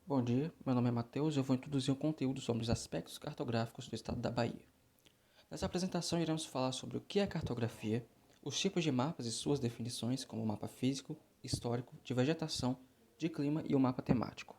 Bom dia, meu nome é Matheus e eu vou introduzir um conteúdo sobre os aspectos cartográficos do estado da Bahia. Nessa apresentação iremos falar sobre o que é cartografia, os tipos de mapas e suas definições, como o mapa físico, histórico, de vegetação, de clima e o mapa temático.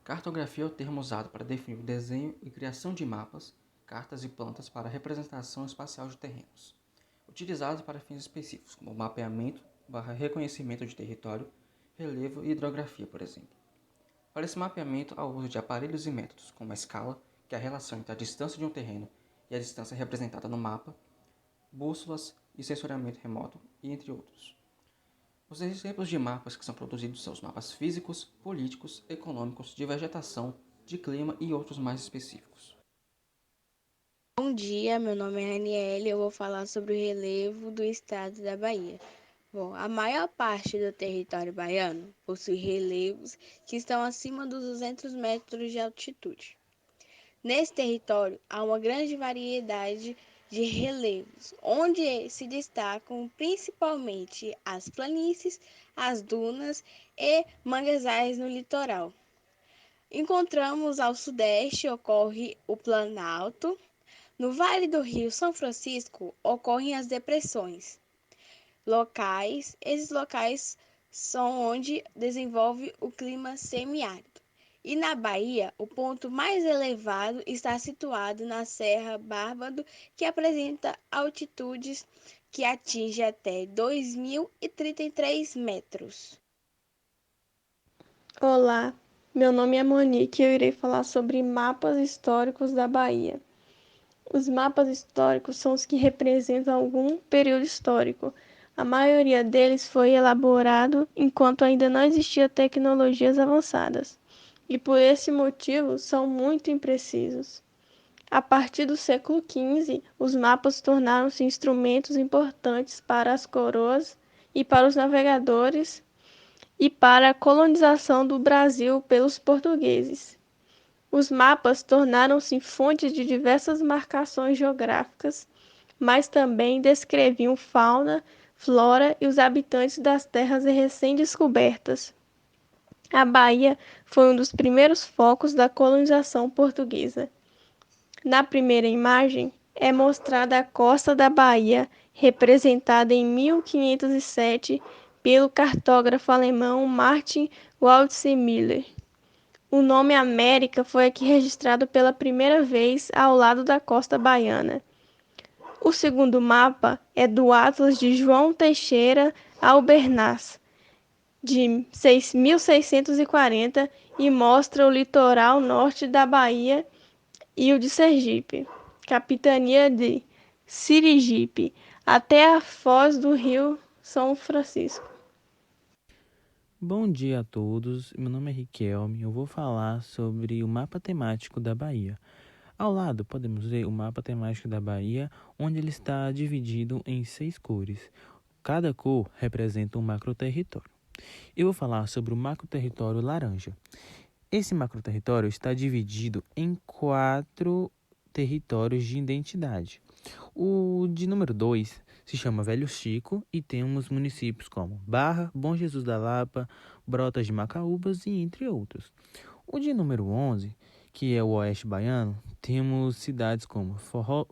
Cartografia é o termo usado para definir o desenho e criação de mapas, cartas e plantas para representação espacial de terrenos, utilizados para fins específicos, como mapeamento/reconhecimento de território, relevo e hidrografia, por exemplo. Para esse mapeamento, há o uso de aparelhos e métodos, como a escala, que é a relação entre a distância de um terreno e a distância representada no mapa, bússolas e sensoriamento remoto, e entre outros. Os exemplos de mapas que são produzidos são os mapas físicos, políticos, econômicos, de vegetação, de clima e outros mais específicos. Bom dia, meu nome é Raniele e eu vou falar sobre o relevo do estado da Bahia. Bom, a maior parte do território baiano possui relevos que estão acima dos 200 metros de altitude. Nesse território há uma grande variedade de relevos, onde se destacam principalmente as planícies, as dunas e manguezais no litoral. Encontramos ao sudeste ocorre o Planalto. No Vale do Rio São Francisco ocorrem as depressões locais. Esses locais são onde desenvolve o clima semiárido. E na Bahia, o ponto mais elevado está situado na Serra Bárbaro, que apresenta altitudes que atingem até 2.033 metros. Olá, meu nome é Monique e eu irei falar sobre mapas históricos da Bahia. Os mapas históricos são os que representam algum período histórico. A maioria deles foi elaborado enquanto ainda não existiam tecnologias avançadas, e por esse motivo são muito imprecisos. A partir do século XV, os mapas tornaram-se instrumentos importantes para as coroas e para os navegadores e para a colonização do Brasil pelos portugueses. Os mapas tornaram-se fonte de diversas marcações geográficas, mas também descreviam fauna, flora e os habitantes das terras recém-descobertas. A Bahia foi um dos primeiros focos da colonização portuguesa. Na primeira imagem é mostrada a costa da Bahia, representada em 1507 pelo cartógrafo alemão Martin Waldseemüller. O nome América foi aqui registrado pela primeira vez ao lado da costa baiana. O segundo mapa é do Atlas de João Teixeira Albernaz, de 1640, e mostra o litoral norte da Bahia e o de Sergipe, capitania de Sirigipe, até a foz do rio São Francisco. Bom dia a todos, meu nome é Riquelme, eu vou falar sobre o mapa temático da Bahia. Ao lado podemos ver o mapa temático da Bahia, onde ele está dividido em 6 cores. Cada cor representa um macroterritório. Eu vou falar sobre o macroterritório laranja. Esse macroterritório está dividido em 4 territórios de identidade. O de número 2 se chama Velho Chico e temos municípios como Barra, Bom Jesus da Lapa, Brotas de Macaúbas e entre outros. O de número 11, que é o Oeste Baiano, temos cidades como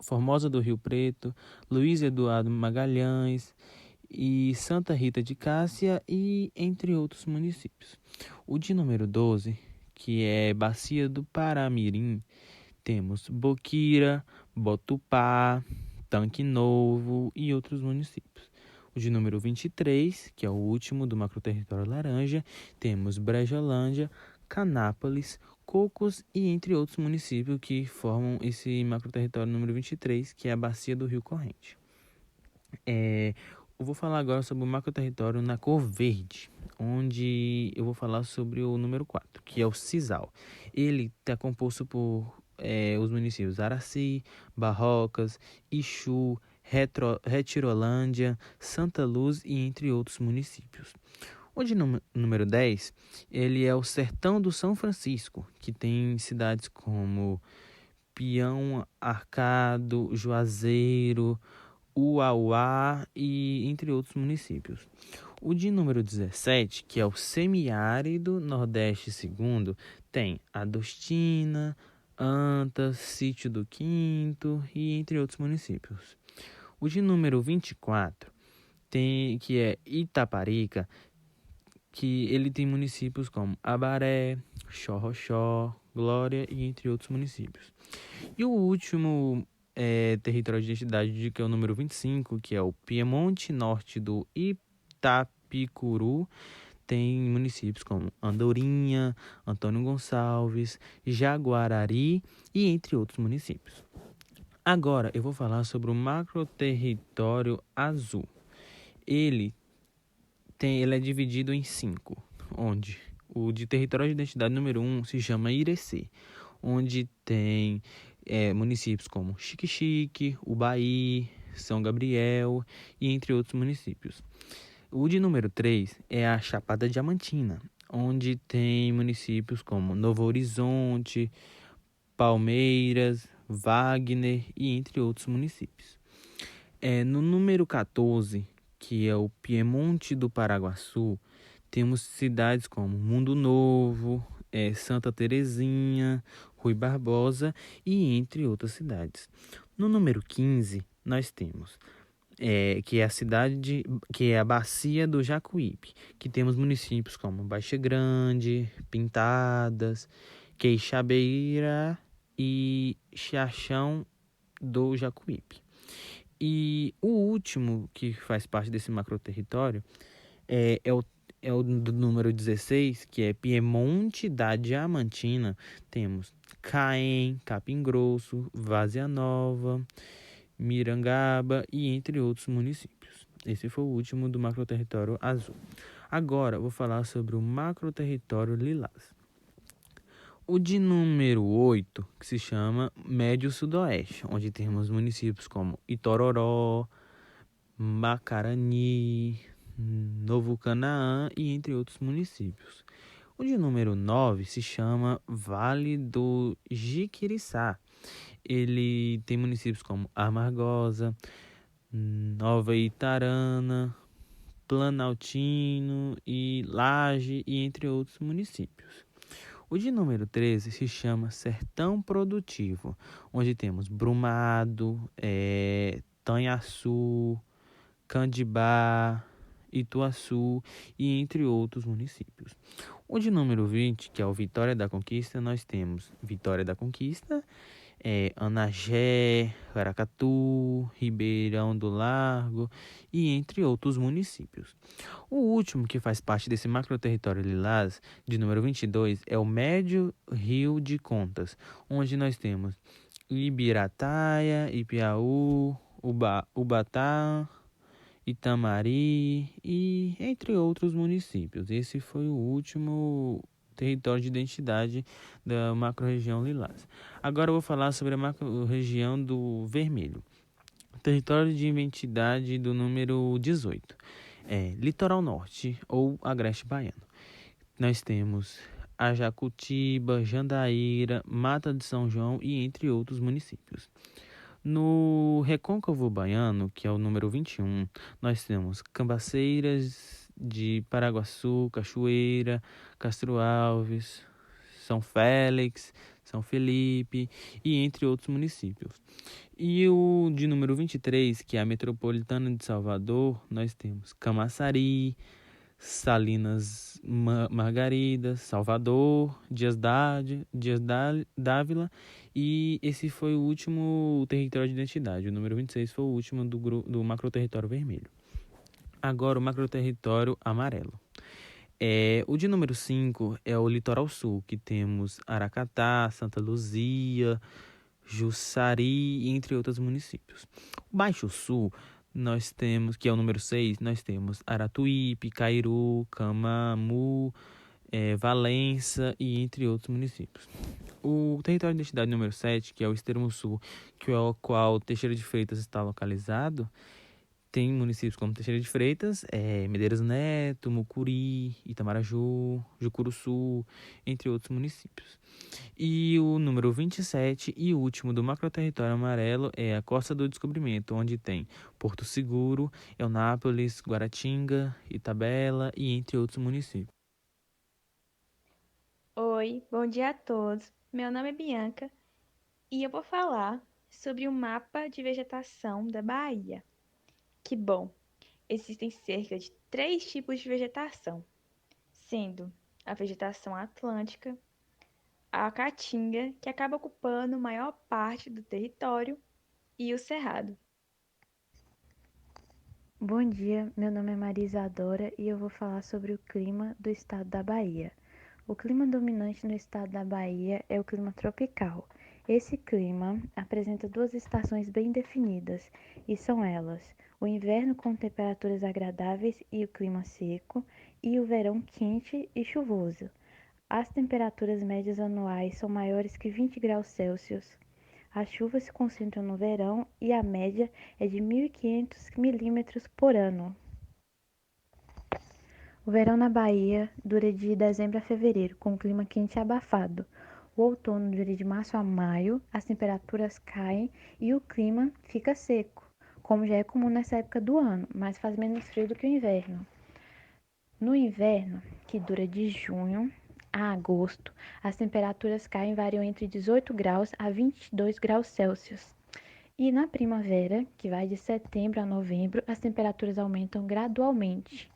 Formosa do Rio Preto, Luiz Eduardo Magalhães e Santa Rita de Cássia e entre outros municípios. O de número 12, que é Bacia do Paramirim, temos Boquira, Botupá, Tanque Novo e outros municípios. O de número 23, que é o último do macroterritório laranja, temos Brejolândia, Canápolis, Cocos e entre outros municípios que formam esse macroterritório número 23, que é a Bacia do Rio Corrente. Eu vou falar agora sobre o macroterritório na cor verde, onde eu vou falar sobre o número 4, que é o Cisal. Ele está composto por os municípios Araci, Barrocas, Ixu, Retirolândia, Santa Luz e entre outros municípios. O de número 10, ele é o Sertão do São Francisco, que tem cidades como Peão, Arcado, Juazeiro, Uauá e entre outros municípios. O de número 17, que é o semiárido Nordeste segundo, tem Adostina, Antas, Sítio do Quinto e entre outros municípios. O de número 24, que é Itaparica, que ele tem municípios como Abaré, Xorroxó, Glória e entre outros municípios. E o último território de identidade, que é o número 25, que é o Piemonte Norte do Itapicuru, tem municípios como Andorinha, Antônio Gonçalves, Jaguarari e entre outros municípios. Agora eu vou falar sobre o macroterritório azul. Ele é dividido em 5, onde o de território de identidade número 1 se chama Irecê, onde tem municípios como Xique-Xique, Ubaí, São Gabriel e entre outros municípios. O de número 3 é a Chapada Diamantina, onde tem municípios como Novo Horizonte, Palmeiras, Wagner e entre outros municípios. No número 14, que é o Piemonte do Paraguaçu, temos cidades como Mundo Novo, Santa Terezinha, Rui Barbosa e entre outras cidades. No número 15, nós temos que é a cidade, que é a Bacia do Jacuípe, que temos municípios como Baixa Grande, Pintadas, Queixabeira e Xaxão do Jacuípe. E o último que faz parte desse macroterritório é o do número 16, que é Piemonte da Diamantina. Temos Caém, Capim Grosso, Várzea Nova, Mirangaba e entre outros municípios. Esse foi o último do macroterritório azul. Agora eu vou falar sobre o macroterritório lilás. O de número 8, que se chama Médio Sudoeste, onde temos municípios como Itororó, Macarani, Novo Canaã e entre outros municípios. O de número 9 se chama Vale do Jiquiriçá. Ele tem municípios como Amargosa, Nova Itarana, Planaltino e Laje e entre outros municípios. O de número 13 se chama Sertão Produtivo, onde temos Brumado, Tanhaçu, Candibá, Ituaçu e entre outros municípios. O de número 20, que é o Vitória da Conquista, nós temos Vitória da Conquista, Anagé, Aracatu, Ribeirão do Largo e entre outros municípios. O último que faz parte desse macroterritório lilás, de número 22, é o Médio Rio de Contas, onde nós temos Ibirataia, Ipiaú, Ubatá, Itamari e entre outros municípios. Esse foi o último território de identidade da macro-região lilás. Agora eu vou falar sobre a macro-região do vermelho. Território de identidade do número 18. Litoral Norte ou Agreste Baiano. Nós temos Ajacutiba, Jandaíra, Mata de São João e entre outros municípios. No Recôncavo Baiano, que é o número 21, nós temos Cambaceiras de Paraguaçu, Cachoeira, Castro Alves, São Félix, São Felipe e entre outros municípios. E o de número 23, que é a Metropolitana de Salvador, nós temos Camaçari, Salinas Margaridas, Salvador, Dias Dávila e esse foi o último território de identidade. O número 26 foi o último do macroterritório vermelho. Agora o macroterritório amarelo. O de número 5 é o litoral sul, que temos Aracatá, Santa Luzia, Jussari, entre outros municípios. O Baixo Sul, nós temos, que é o número 6, nós temos Aratuípe, Cairu, Camamu, Valença e entre outros municípios. O território de identidade número 7, que é o extremo sul, que é o qual Teixeira de Freitas está localizado, Tem municípios como Teixeira de Freitas, Medeiros Neto, Mucuri, Itamaraju, Jucuruçu, entre outros municípios. E o número 27 e último do macroterritório amarelo é a Costa do Descobrimento, onde tem Porto Seguro, Eunápolis, Guaratinga, Itabela e entre outros municípios. Oi, bom dia a todos. Meu nome é Bianca e eu vou falar sobre o mapa de vegetação da Bahia. Que bom! Existem cerca de 3 tipos de vegetação, sendo a vegetação atlântica, a caatinga, que acaba ocupando maior parte do território, e o cerrado. Bom dia, meu nome é Maria Isadora e eu vou falar sobre o clima do estado da Bahia. O clima dominante no estado da Bahia é o clima tropical. Esse clima apresenta duas estações bem definidas, e são elas: o inverno com temperaturas agradáveis e o clima seco, e o verão quente e chuvoso. As temperaturas médias anuais são maiores que 20 graus Celsius. As chuvas se concentram no verão e a média é de 1.500 milímetros por ano. O verão na Bahia dura de dezembro a fevereiro, com clima quente e abafado. O outono dura de março a maio, as temperaturas caem e o clima fica seco, como já é comum nessa época do ano, mas faz menos frio do que o inverno. No inverno, que dura de junho a agosto, as temperaturas caem e variam entre 18 graus a 22 graus Celsius. E na primavera, que vai de setembro a novembro, as temperaturas aumentam gradualmente.